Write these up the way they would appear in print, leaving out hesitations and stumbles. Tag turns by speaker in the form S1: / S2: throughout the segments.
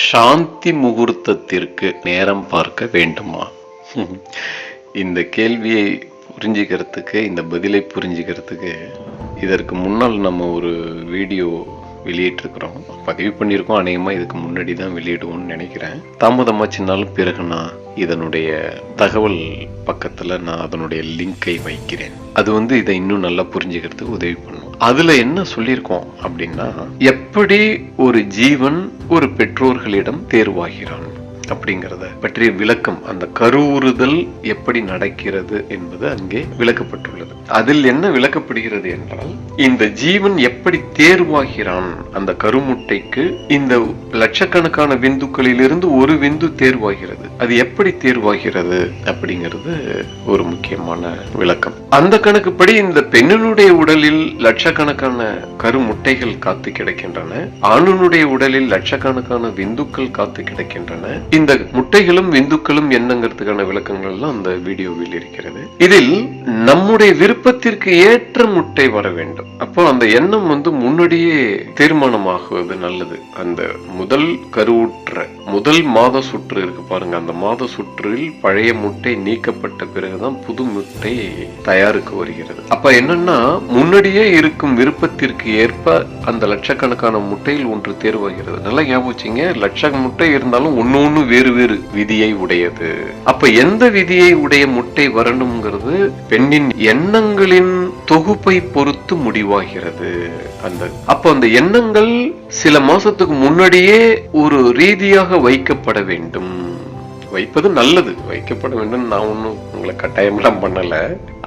S1: சாந்தி முகூர்த்தத்திற்கு நேரம் பார்க்க வேண்டுமா? இந்த கேள்வியை புரிஞ்சுக்கிறதுக்கு, இந்த பதிலை புரிஞ்சுக்கிறதுக்கு இதற்கு முன்னால் நம்ம ஒரு வீடியோ வெளியிட்டிருக்கிறோம், பதிவு பண்ணியிருக்கோம். அநேகமாக இதுக்கு முன்னாடி தான் வெளியிடுவோம்னு நினைக்கிறேன். தாமதமாச்சுனாலும் பிறகு நான் இதனுடைய தகவல் பக்கத்தில் நான் அதனுடைய லிங்கை வைக்கிறேன். அது இதை இன்னும் நல்லா புரிஞ்சுக்கிறதுக்கு உதவி பண்ணும். அதுல என்ன சொல்லியிருக்கோம் அப்படின்னா, எப்படி ஒரு ஜீவன் ஒரு பெற்றோர்களிடம் தேர்வாகிறான் அப்படிங்கிறத பற்றிய விளக்கம், அந்த கருவுறுதல் எப்படி நடக்கிறது என்பது அங்கே விளக்கப்பட்டுள்ளது. அதில் என்ன விளக்கப்படுகிறது என்றால், இந்த ஜீவன் எப்படி தேர்வாகிறான் அந்த கருமுட்டைக்கு. இந்த லட்சக்கணக்கான விந்துக்களிலிருந்து ஒரு விந்து தேர்வாகிறது. அது எப்படி தேர்வாகிறது அப்படிங்கிறது ஒரு முக்கியமான விளக்கம். அந்த கணக்குப்படி இந்த பெண்ணினுடைய உடலில் லட்சக்கணக்கான கருமுட்டைகள் காத்து கிடக்கின்றன. ஆணுடைய உடலில் லட்சக்கணக்கான விந்துக்கள் காத்து கிடக்கின்றன. இந்த முட்டைகளும் விந்துக்களும் என்னங்கிறதுக்கான விளக்கங்கள் எல்லாம் அந்த வீடியோவில் இருக்கிறது. இதில் நம்முடைய விருப்பத்திற்கு ஏற்ற முட்டை வர வேண்டும். அப்போ அந்த எண்ணம் முன்னாடியே தீர்மானமாகுவது நல்லது. அந்த முதல் கருவுற்ற முதல் மாத சுற்று இருக்கு பாருங்க, அந்த மாத சுற்றில் பழைய முட்டை நீக்கப்பட்ட பிறகுதான் புது முட்டை தயாருக்கு வருகிறது. அப்ப என்னன்னா, முன்னாடியே இருக்கும் விருப்பத்திற்கு ஏற்ப அந்த லட்சக்கணக்கான முட்டையில் ஒன்று தேர்வாகிறது. நல்லா ஞாபகம், லட்ச முட்டை இருந்தாலும் ஒன்னு வேறு வேறு விதியை உடையது. அப்ப எந்த விதியை உடைய முட்டை வரணுங்கிறது பெண்ணின் எண்ணங்களின் தொகுப்பை பொறுத்து முடிவாகிறது. அப்ப அந்த எண்ணங்கள் சில மாசத்துக்கு முன்னாடியே ஒரு ரீதியாக வைக்கப்பட வேண்டும். வைப்பது நல்லது, வைக்கப்பட வேண்டும். நான் ஒன்னும் உங்களை கட்டாயமெல்லாம் பண்ணல.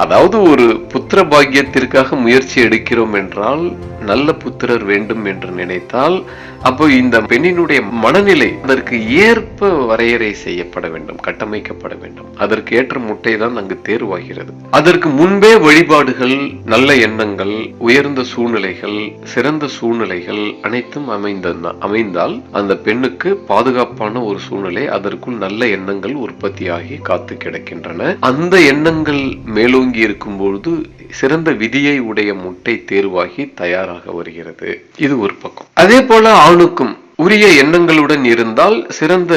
S1: அதாவது ஒரு புத்திர பாக்கியத்திற்காக முயற்சி எடுக்கிறோம் என்றால், நல்ல புத்திரர் வேண்டும் என்று நினைத்தால், அப்போ இந்த பெண்ணினுடைய மனநிலை அதற்கு ஏற்ப வரையறை செய்யப்பட வேண்டும், கட்டமைக்கப்பட வேண்டும். அதற்கு ஏற்ற முட்டை தான் அங்கு தேர்வாகிறது. அதற்கு முன்பே வழிபாடுகள், நல்ல எண்ணங்கள், உயர்ந்த சூழ்நிலைகள், சிறந்த சூழ்நிலைகள் அனைத்தும் அமைந்தால் அந்த பெண்ணுக்கு பாதுகாப்பான ஒரு சூழ்நிலை, அதற்குள் நல்ல எண்ணங்கள் உற்பத்தியாகி காத்து கிடக்கின்றன. அந்த எண்ணங்கள் மேலோங்கி இருக்கும் பொழுது சிறந்த விதியை உடைய முட்டை தேர்வாகி தயாராக வருகிறது. இது ஒரு பக்கம். அதே போல ஆணுக்கும் உரிய எண்ணங்களுடன் இருந்தால் சிறந்த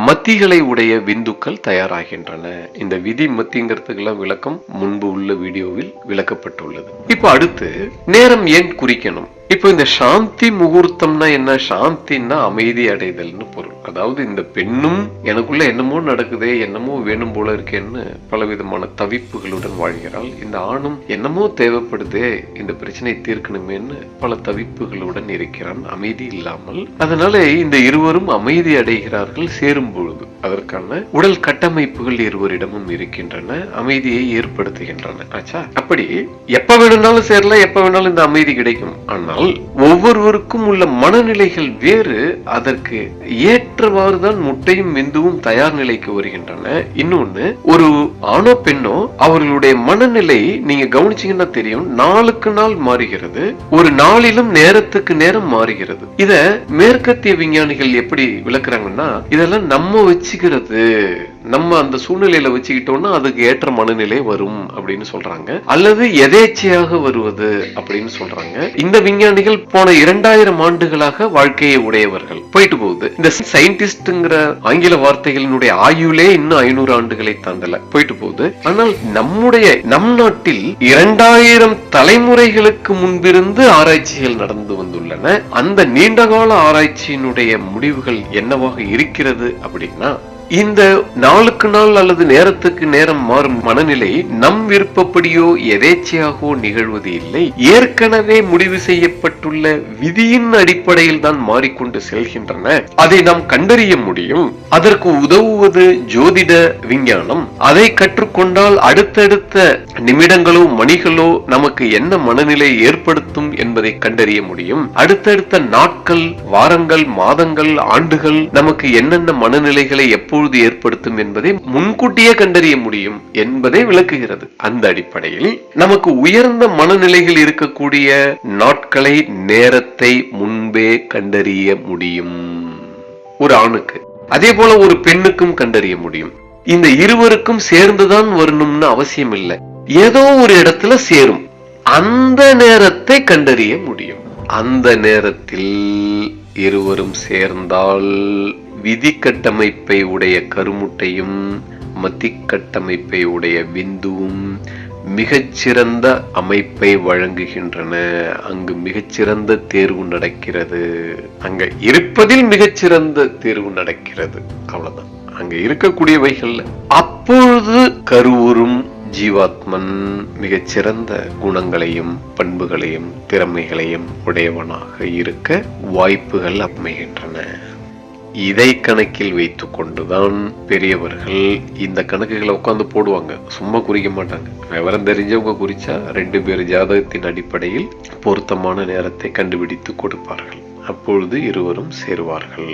S1: மத்திகளை உடைய விந்துக்கள் தயாராகின்றன. இந்த விதி மத்திங்கிறதுக்கெல்லாம் விளக்கம் முன்பு உள்ள வீடியோவில் விளக்கப்பட்டுள்ளது. இப்ப அடுத்து, நேரம் ஏன் குறிக்கணும்? இப்ப இந்த சாந்தி முகூர்த்தம்னா என்ன? சாந்தின்னா அமைதி அடைதல்னு பொருள். அதாவது இந்த பெண்ணும் எனக்குள்ள என்னமோ நடக்குதே, என்னமோ வேணும் போல இருக்கேன்னு பலவிதமான தவிப்புகளுடன் வாழ்கிறாள். இந்த ஆணும் என்னமோ தேவைப்படுதே, இந்த பிரச்சனை தீர்க்கணுமேன்னு பல தவிப்புகளுடன் இருக்கிறான், அமைதி இல்லாமல். அதனால இந்த இருவரும் அமைதி அடைகிறார்கள் சேரும் பொழுது. அதற்கான உடல் கட்டமைப்புகள் இருவரிடமும் இருக்கின்றன, அமைதியை ஏற்படுத்துகின்றன. ஆச்சா, அப்படி எப்ப வேணும்னாலும் சேரலாம், எப்ப வேணாலும் இந்த அமைதி கிடைக்கும். ஆனால் ஒவ்வொருவருக்கும் உள்ள மனநிலைகள் வேறு. அதற்கு ஏற்றவாறுதான் முட்டையும் விந்துவும் தயார் நிலைக்கு வருகின்றன. இன்னொன்னு, ஒரு ஆணோ பெண்ணோ அவர்களுடைய மனநிலை நீங்க கவனிச்சீங்கன்னா தெரியும், நாளுக்கு நாள் மாறுகிறது. ஒரு நாளிலும் நேரத்துக்கு நேரம் மாறுகிறது. இத மேற்கத்திய விஞ்ஞானிகள் எப்படி விளக்குறாங்கன்னா, இதெல்லாம் நம்ம வச்சுக்கிறது, நம்ம அந்த சூழ்நிலையில வச்சுக்கிட்டோம்னா அதுக்கு ஏற்ற மனநிலை வரும் அப்படின்னு சொல்றாங்க. அல்லது எதேச்சையாக வருவது அப்படின்னு சொல்றாங்க. இந்த விஞ்ஞானிகள் போன 2000 ஆண்டுகளாக வாழ்க்கையை உடையவர்கள். போயிட்டு போகுது. இந்த சயின்டிஸ்ட்ங்கிற ஆங்கில வார்த்தைகளினுடைய ஆயுளே இன்னும் 500 ஆண்டுகளை தாண்டல, போயிட்டு போகுது. ஆனால் நம் நாட்டில் 2000 தலைமுறைகளுக்கு முன்பிருந்து ஆராய்ச்சிகள் நடந்து வந்துள்ளன. அந்த நீண்டகால ஆராய்ச்சியினுடைய முடிவுகள் என்னவாக இருக்கிறது அப்படின்னா, இந்த நாளுக்கு நாள் அல்லது நேரத்துக்கு நேரம் மாறும் மனநிலை நம் விருப்பப்படியோ எதேச்சையாகவோ நிகழ்வது இல்லை. ஏற்கனவே முடிவு செய்யப்பட்டுள்ள விதியின் அடிப்படையில் தான் மாறிக்கொண்டு செல்கின்றன. அதை நாம் கண்டறிய முடியும். அதற்கு உதவுவது ஜோதிட விஞ்ஞானம். அதை கற்றுக்கொண்டால் அடுத்தடுத்த நிமிடங்களோ மணிகளோ நமக்கு என்ன மனநிலை ஏற்படுத்தும் என்பதை கண்டறிய முடியும். அடுத்தடுத்த நாட்கள், வாரங்கள், மாதங்கள், ஆண்டுகள் நமக்கு என்னென்ன மனநிலைகளை எப்போது ஏற்படுத்தும் என்பதை முன்கூட்டியே கண்டறிய முடியும் என்பதை விளக்குகிறது. அந்த அடிப்படையில் நமக்கு உயர்ந்த மனநிலைகள் இருக்கக்கூடிய நாட்களை, நேரத்தை முன்பே கண்டறிய முடியும் ஒரு ஆணுக்கு. அதே போல ஒரு பெண்ணுக்கும் கண்டறிய முடியும். இந்த இருவருக்கும் சேர்ந்துதான் வரணும்னு அவசியம் இல்லை. ஏதோ ஒரு இடத்துல சேரும். அந்த நேரத்தை கண்டறிய முடியும். அந்த நேரத்தில் இருவரும் சேர்ந்தால் விதி கட்டமைப்பை உடைய கருமுட்டையும் மதிக்கட்டமைப்பை உடைய விந்துவும் மிகச்சிறந்த அமைப்பை வழங்குகின்றன. அங்கு மிகச்சிறந்த தேர்வு நடக்கிறது. அங்க இருப்பதில் மிகச்சிறந்த தேர்வு நடக்கிறது. அவ்வளவுதான். அங்க இருக்கக்கூடியவைகள்ல அப்பொழுது கருவுறும் ஜீவாத்மன் மிகச்சிறந்த குணங்களையும் பண்புகளையும் திறமைகளையும் உடையவனாக இருக்க வாய்ப்புகள் அமைகின்றன. இதை கணக்கில் வைத்துக் கொண்டுதான் பெரியவர்கள் இந்த கணக்குகளை உட்கார்ந்து போடுவாங்க. சும்மா குறிக்க மாட்டாங்க. விவரம் தெரிஞ்சவங்க குறிச்சா 2 பேர் ஜாதகத்தின் அடிப்படையில் பொருத்தமான நேரத்தை கண்டுபிடித்து கொடுப்பார்கள். அப்பொழுது இருவரும் சேருவார்கள்.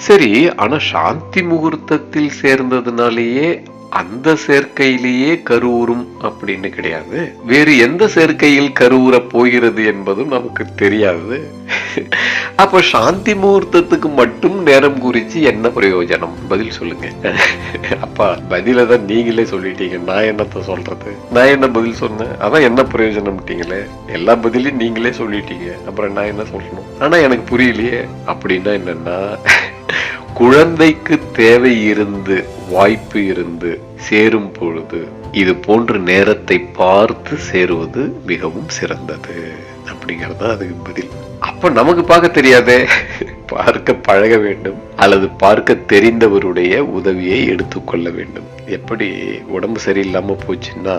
S1: சரி, ஆனா சாந்தி முகூர்த்தத்தில் சேர்ந்ததுனாலேயே அந்த சேர்க்கையிலேயே கருவுறும் அப்படின்னு கிடையாது. வேறு எந்த சேர்க்கையில் கருவுற போகிறது என்பதும் நமக்கு தெரியாது. அப்ப சாந்தி முகூர்த்தத்துக்கு மட்டும் நேரம் குறிச்சு என்ன பிரயோஜனம்? பதில் சொல்லுங்க. அப்பா பதில தான் நீங்களே சொல்லிட்டீங்க. நான் என்னத்த சொல்றது? நான் என்ன பதில் சொன்னேன்? அதான் என்ன பிரயோஜனம்ட்டீங்களே. எல்லா பதிலையும் நீங்களே சொல்லிட்டீங்க. அப்புறம் நான் என்ன சொல்லணும்? ஆனா எனக்கு புரியலையே. அப்படின்னா என்னன்னா, குழந்தைக்கு தேவை இருந்து வாய்ப்பு இருந்து சேரும் பொழுது இது போன்ற நேரத்தை பார்த்து சேருவது மிகவும் சிறந்தது அப்படிங்கறது அதுக்கு பதில். அப்ப நமக்கு பார்க்க தெரியாதே, பார்க்க பழக வேண்டும் அல்லது பார்க்க தெரிந்தவருடைய உதவியை எடுத்துக்கொள்ள வேண்டும். எப்படி உடம்பு சரியில்லாம போச்சுன்னா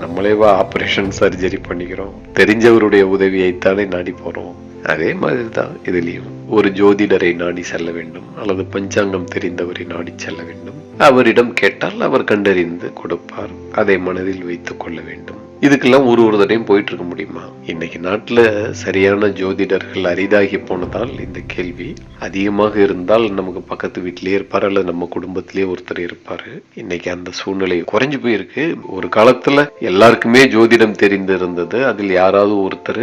S1: நம்மளேவா ஆபரேஷன் சர்ஜரி பண்ணிக்கிறோம்? தெரிஞ்சவருடைய உதவியைத்தானே நாடி போறோம். அதே மாதிரிதான் இதுலயும் ஒரு ஜோதிடரை நாடி செல்ல வேண்டும் அல்லது பஞ்சாங்கம் தெரிந்தவரை நாடி செல்ல வேண்டும். அவரிடம் கேட்டால் அவர் கண்டறிந்து கொடுப்பார். அதை மனதில் வைத்துக் கொள்ள வேண்டும். இதுக்கெல்லாம் ஒரு தடையும் போயிட்டு இருக்க முடியுமா? இன்னைக்கு நாட்டுல சரியான ஜோதிடர்கள் அரிதாகி போனதால் இந்த கேள்வி அதிகமாக இருந்தால் நமக்கு பக்கத்து வீட்டிலேயே இருப்பாரு அல்லது நம்ம குடும்பத்திலேயே ஒருத்தர் இருப்பாரு. இன்னைக்கு அந்த சூழ்நிலை குறைஞ்சு போயிருக்கு. ஒரு காலத்துல எல்லாருக்குமே ஜோதிடம் தெரிந்திருந்தது. அதில் யாராவது ஒருத்தர்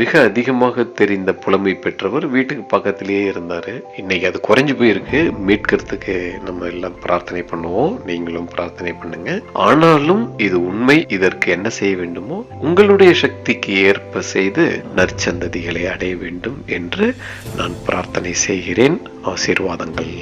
S1: மிக அதிகமாக தெரிந்த புலமை பெற்றவர் வீட்டுக்கு பக்கத்திலேயே இருந்தாரு. இன்னைக்கு அது குறைஞ்சு போயிருக்கு. மீட்கிறதுக்கு நம்ம எல்லாம் பிரார்த்தனை பண்ணுவோம். நீங்களும் பிரார்த்தனை பண்ணுங்க. ஆனாலும் இது உண்மை. இதற்கு என்ன செய்ய வேண்டுமோ உங்களுடைய சக்திக்கு ஏற்ப செய்து நற்சந்ததிகளை அடைய வேண்டும் என்று நான் பிரார்த்தனை செய்கிறேன். ஆசீர்வாதங்கள்.